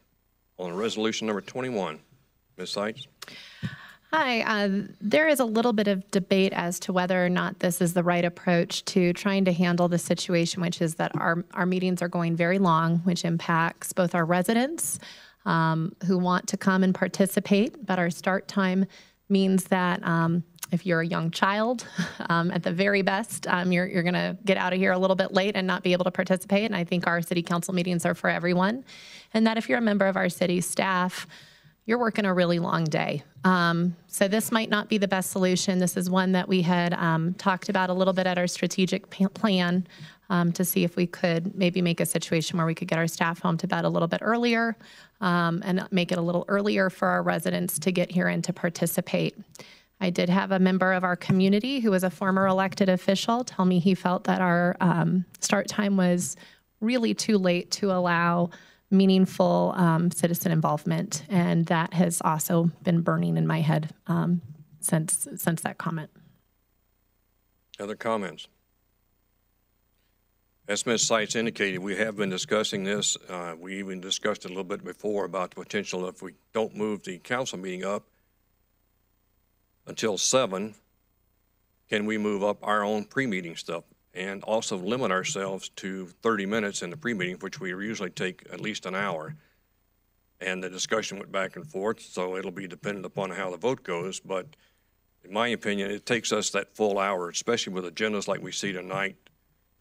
on resolution number 21? Ms. Seitz? Hi, there is a little bit of debate as to whether or not this is the right approach to trying to handle the situation, which is that our meetings are going very long, which impacts both our residents who want to come and participate, but our start time means that if you're a young child, at the very best, you're going to get out of here a little bit late and not be able to participate. And I think our city council meetings are for everyone. And that if you're a member of our city staff, you're working a really long day. So this might not be the best solution. This is one that we had talked about a little bit at our strategic plan to see if we could maybe make a situation where we could get our staff home to bed a little bit earlier and make it a little earlier for our residents to get here and to participate. I did have a member of our community who was a former elected official tell me he felt that our start time was really too late to allow meaningful citizen involvement, and that has also been burning in my head since that comment. Other comments? As Ms. Seitz indicated, we have been discussing this. We even discussed it a little bit before about the potential if we don't move the council meeting up until 7, can we move up our own pre-meeting stuff and also limit ourselves to 30 minutes in the pre-meeting, which we usually take at least an hour. And the discussion went back and forth, so it'll be dependent upon how the vote goes. But in my opinion, it takes us that full hour, especially with agendas like we see tonight,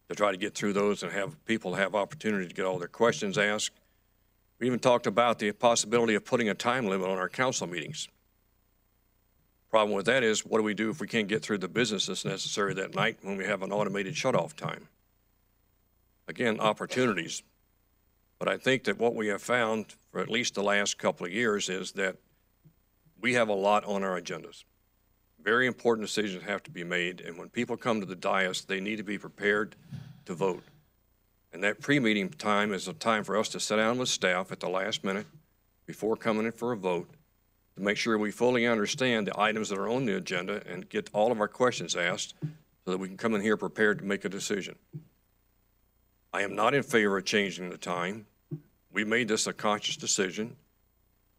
to try to get through those and have people have opportunity to get all their questions asked. We even talked about the possibility of putting a time limit on our council meetings. Problem with that is, what do we do if we can't get through the business that's necessary that night when we have an automated shutoff time? Again, opportunities. But I think that what we have found for at least the last couple of years is that we have a lot on our agendas. Very important decisions have to be made, and when people come to the dais, they need to be prepared to vote. And that pre-meeting time is a time for us to sit down with staff at the last minute before coming in for a vote to make sure we fully understand the items that are on the agenda and get all of our questions asked so that we can come in here prepared to make a decision. I am not in favor of changing the time. We made this a conscious decision.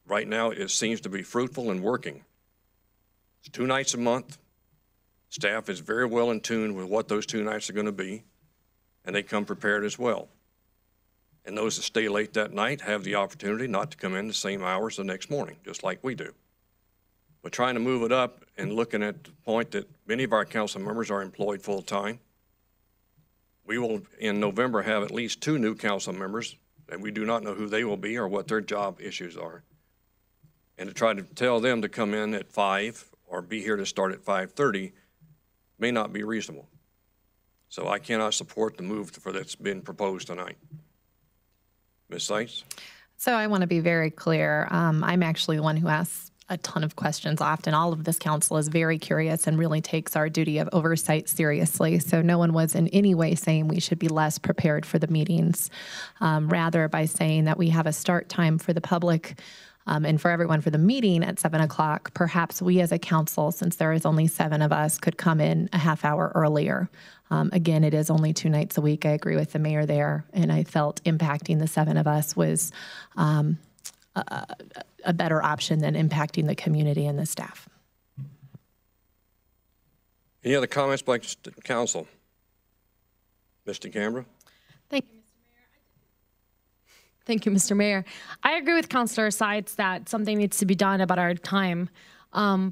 Right now, it seems to be fruitful and working. It's 2 nights a month. Staff is very well in tune with what those 2 nights are going to be, and they come prepared as well. And those that stay late that night have the opportunity not to come in the same hours the next morning, just like we do. But trying to move it up and looking at the point that many of our council members are employed full-time, we will, in November, have at least 2 new council members, and we do not know who they will be or what their job issues are. And to try to tell them to come in at 5 or be here to start at 5:30 may not be reasonable. So I cannot support the move that's been proposed tonight. Ms. Seitz? So I want to be very clear. I'm actually the one who asks a ton of questions often. All of this council is very curious and really takes our duty of oversight seriously. So no one was in any way saying we should be less prepared for the meetings. Rather, by saying that we have a start time for the public and for everyone for the meeting at 7 o'clock, perhaps we as a council, since there is only 7 of us, could come in a half hour earlier. Again, it is only 2 nights a week. I agree with the mayor there, and I felt impacting the 7 of us was a better option than impacting the community and the staff. Any other comments by council? Mr. Canberra? Thank you, Mr. Mayor. I agree with Councilor Seitz that something needs to be done about our time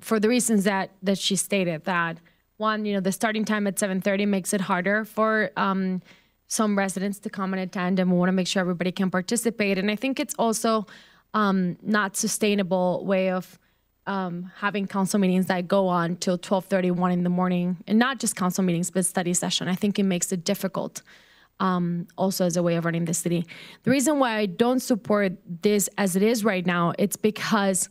for the reasons that she stated. That one, the starting time at 7:30 makes it harder for some residents to come and attend, and we want to make sure everybody can participate. And I think it's also not sustainable way of having council meetings that go on till 12:30, 1 in the morning, and not just council meetings, but study session. I think it makes it difficult. Also as a way of running the city. The reason why I don't support this as it is right now, it's because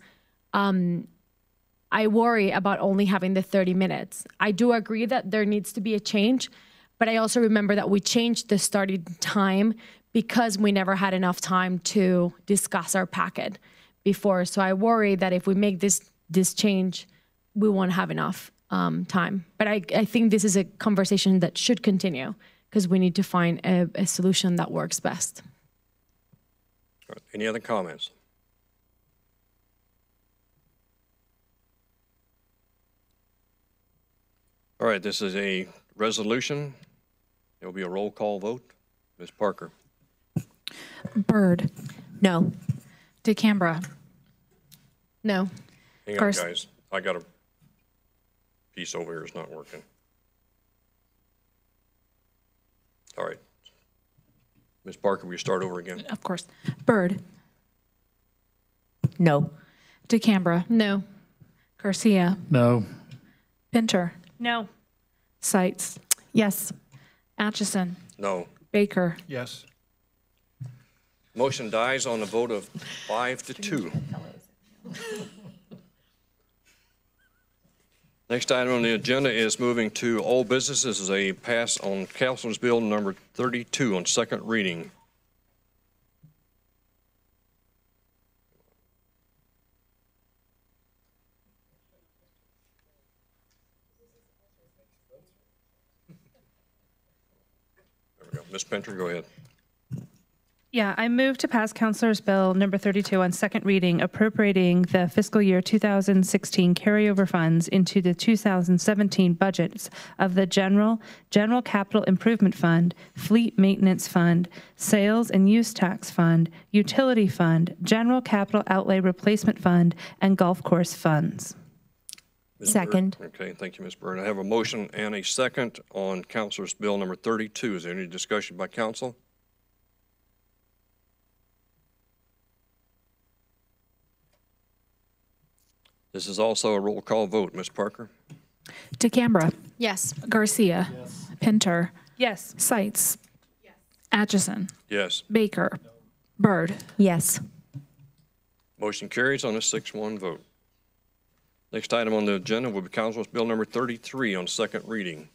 I worry about only having the 30 minutes. I do agree that there needs to be a change, but I also remember that we changed the starting time because we never had enough time to discuss our packet before. So I worry that if we make this change, we won't have enough time. But I think this is a conversation that should continue, because we need to find a solution that works best. All right, any other comments? All right, this is a resolution. It will be a roll call vote. Ms. Parker? Byrd. No. DeCambra. No. Hang on, guys. I got a piece over here. It's not working. All right. Ms. Parker, will you start over again? Of course. Byrd. No. DeCambra. No. Garcia. No. Pinter. No. Seitz. Yes. Atchison. No. Baker. Yes. Motion dies on a vote of 5-2. Next item on the agenda is moving to old business. This is a pass on Council's Bill number 32 on second reading. There we go. Ms. Pinter, go ahead. Yeah, I move to pass Councilor's Bill number 32 on second reading, appropriating the fiscal year 2016 carryover funds into the 2017 budgets of the General Capital Improvement Fund, Fleet Maintenance Fund, Sales and Use Tax Fund, Utility Fund, General Capital Outlay Replacement Fund, and Golf Course funds. Ms. Second. Byrd. Okay, thank you, Ms. Byrd. I have a motion and a second on Councilor's Bill number 32. Is there any discussion by council? This is also a roll call vote. Ms. Parker? DeCambra. Yes. Garcia. Yes. Pinter. Yes. Seitz. Yes. Atchison. Yes. Baker. Byrd. Yes. Motion carries on a 6-1 vote. Next item on the agenda will be Council's Bill number 33 on second reading.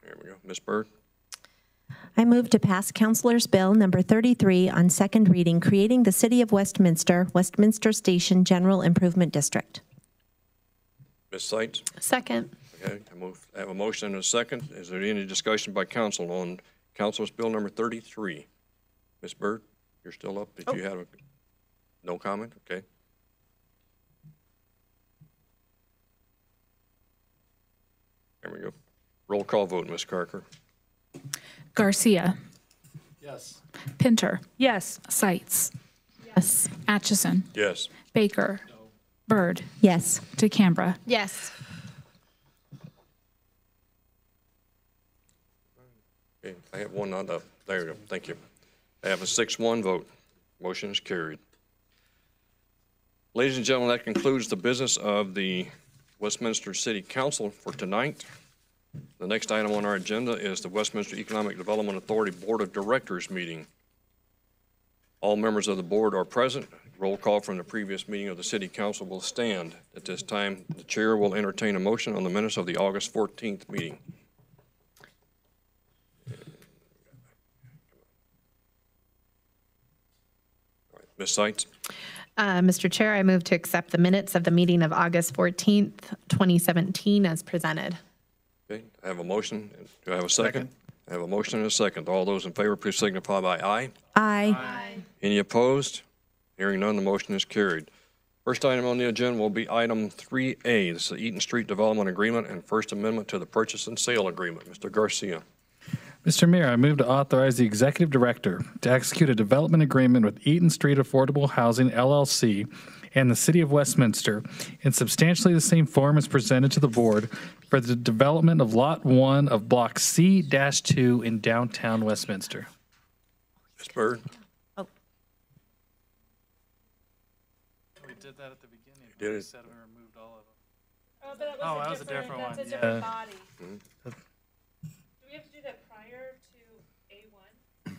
There we go. Ms. Byrd? I move to pass Councilor's Bill number 33 on second reading, creating the City of Westminster, Westminster Station General Improvement District. Ms. Seitz? Second. Okay, I have a motion and a second. Is there any discussion by council on Council's Bill number 33? Ms. Byrd, you're still up. Did you have no comment? Okay. There we go. Roll call vote, Ms. Carker. Garcia. Yes. Pinter. Yes. Seitz. Yes. Atchison. Yes. Baker. Byrd. Yes. DeCambra. Yes. Okay, I have one on the, there you go. Thank you. I have a 6-1 vote. Motion is carried. Ladies and gentlemen, that concludes the business of the Westminster City Council for tonight. The next item on our agenda is the Westminster Economic Development Authority Board of Directors meeting. All members of the board are present. Roll call from the previous meeting of the City Council will stand. At this time, the chair will entertain a motion on the minutes of the August 14th meeting. All right, Ms. Seitz? Mr. Chair, I move to accept the minutes of the meeting of August 14th, 2017 as presented. Okay, I have a motion. Do I have a second? I have a motion and a second. All those in favor, please signify by aye. Aye. Any opposed? Hearing none, the motion is carried. First item on the agenda will be item 3A. This is the Eaton Street Development Agreement and First Amendment to the Purchase and Sale Agreement. Mr. Garcia. Mr. Mayor, I move to authorize the Executive Director to execute a development agreement with Eaton Street Affordable Housing, LLC, and the City of Westminster in substantially the same form as presented to the board for the development of Lot 1 of Block C-2 in downtown Westminster. Ms. Byrd. Oh. We did that at the beginning. You did it. Said we removed all of them. Oh, but Oh, that was a different one. That's a Yeah. different body. Mm-hmm. Do we have to do that prior to A1?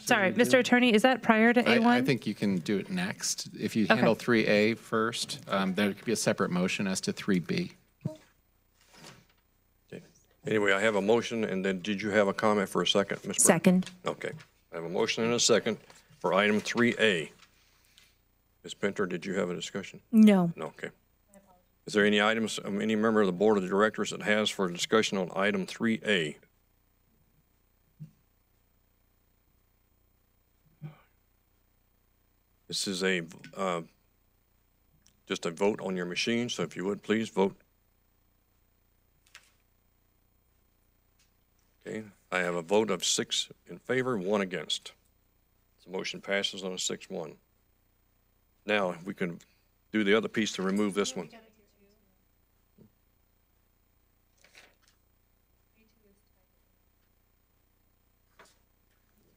Sorry, Mr. Attorney, is that prior to A1? I think you can do it next. If you handle 3A first, there could be a separate motion as to 3B. Okay. Anyway, I have a motion, and then did you have a comment for a second, Ms. Byrd? Second. Okay. I have a motion and a second for item 3A. Ms. Pinter, did you have a discussion? No. No, okay. Is there any items, any member of the Board of Directors that has for discussion on item 3A? This is a, just a vote on your machine, so if you would, please vote. Okay, I have a vote of 6 in favor, 1 against. The motion passes on a 6-1. Now, we can do the other piece to remove this one.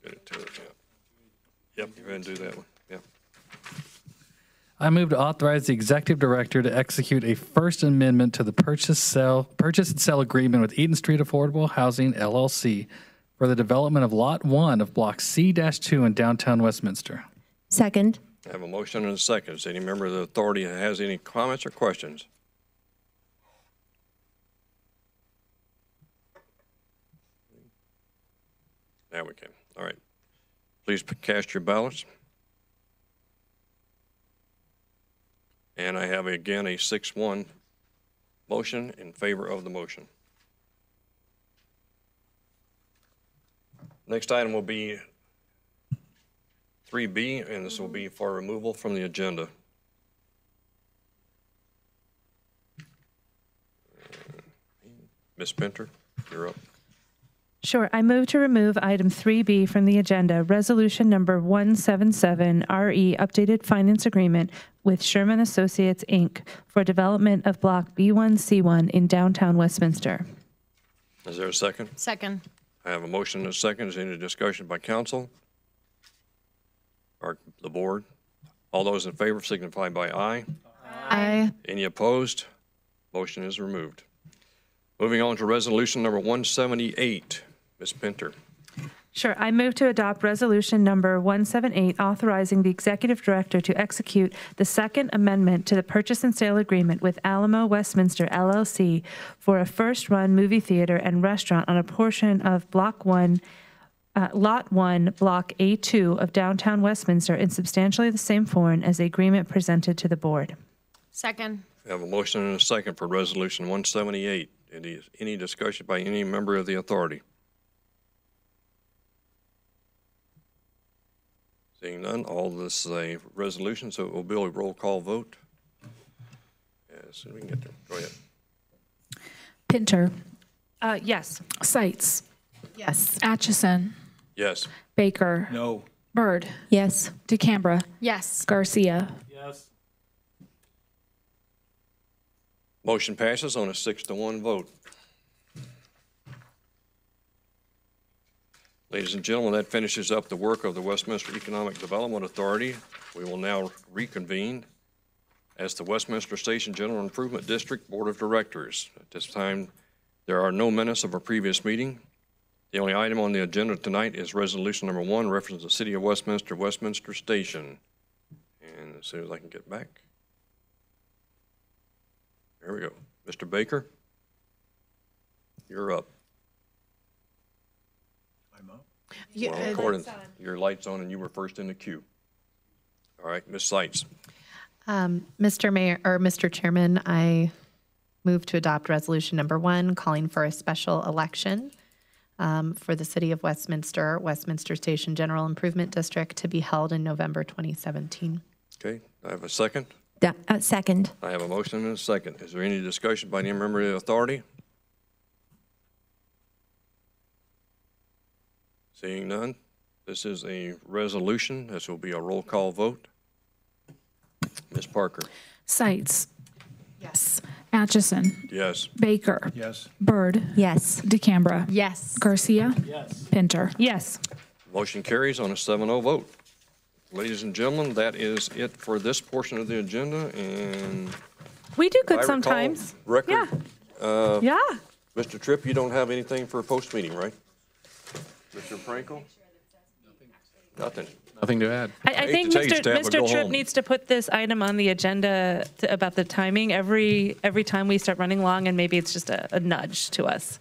Get it to it, yeah. Yep, go ahead and do that one, yeah. I move to authorize the executive director to execute a first amendment to the purchase and sell agreement with Eaton Street Affordable Housing LLC for the development of Lot 1 of Block C-2 in downtown Westminster. Second. I have a motion and a second. Is any member of the authority that has any comments or questions? There we go. All right. Please cast your ballots. And I have, again, a 6-1 motion in favor of the motion. Next item will be 3B, and this will be for removal from the agenda. Ms. Pinter, you're up. Sure. I move to remove item 3B from the agenda, resolution number 177, RE Updated Finance Agreement with Sherman Associates, Inc. for development of Block B1C1 in downtown Westminster. Is there a second? Second. I have a motion and a second. Is there any discussion by council or the board? All those in favor signify by aye. Aye. Any opposed? Motion is removed. Moving on to resolution number 178. Ms. Pinter. Sure. I move to adopt resolution number 178, authorizing the executive director to execute the second amendment to the purchase and sale agreement with Alamo Westminster LLC for a first-run movie theater and restaurant on a portion of Lot 1, Block A2 of downtown Westminster in substantially the same form as the agreement presented to the board. Second. We have a motion and a second for resolution 178. Any discussion by any member of the authority? Seeing none, all this is a resolution, so it will be a roll call vote. As soon as we can get there. Go ahead. Pinter. Yes. Seitz. Yes. Atchison. Yes. Baker. No. Byrd. Yes. DeCambra. Yes. Garcia. Yes. Motion passes on a 6-1 vote. Ladies and gentlemen, that finishes up the work of the Westminster Economic Development Authority. We will now reconvene as the Westminster Station General Improvement District Board of Directors. At this time, there are no minutes of a previous meeting. The only item on the agenda tonight is resolution number 1, reference to the City of Westminster, Westminster Station. And as soon as I can get back. There we go. Mr. Baker, you're up. I'm up. Well, according, your light's on and you were first in the queue. All right, Ms. Seitz. Mr. Mayor, or Mr. Chairman, I move to adopt resolution number 1, calling for a special election for the City of Westminster, Westminster Station General Improvement District to be held in November 2017. Okay, I have a second. Second. I have a motion and a second. Is there any discussion by any member of the authority? Seeing none, this is a resolution. This will be a roll call vote. Ms. Parker. Seitz. Yes. Atchison. Yes. Baker. Yes. Byrd. Yes. DeCambra. Yes. Garcia. Yes. Pinter. Yes. Motion carries on a 7-0 vote. Ladies and gentlemen, that is it for this portion of the agenda, and We do if I good recall, sometimes. Record. Yeah. Mr. Tripp, you don't have anything for a post meeting, right? Mr. Frankel? Nothing. Nothing to add. I hate think to tell you, staff, but go Mr. Tripp home. needs to put this item on the agenda about the timing every time we start running long, and maybe it's just a nudge to us.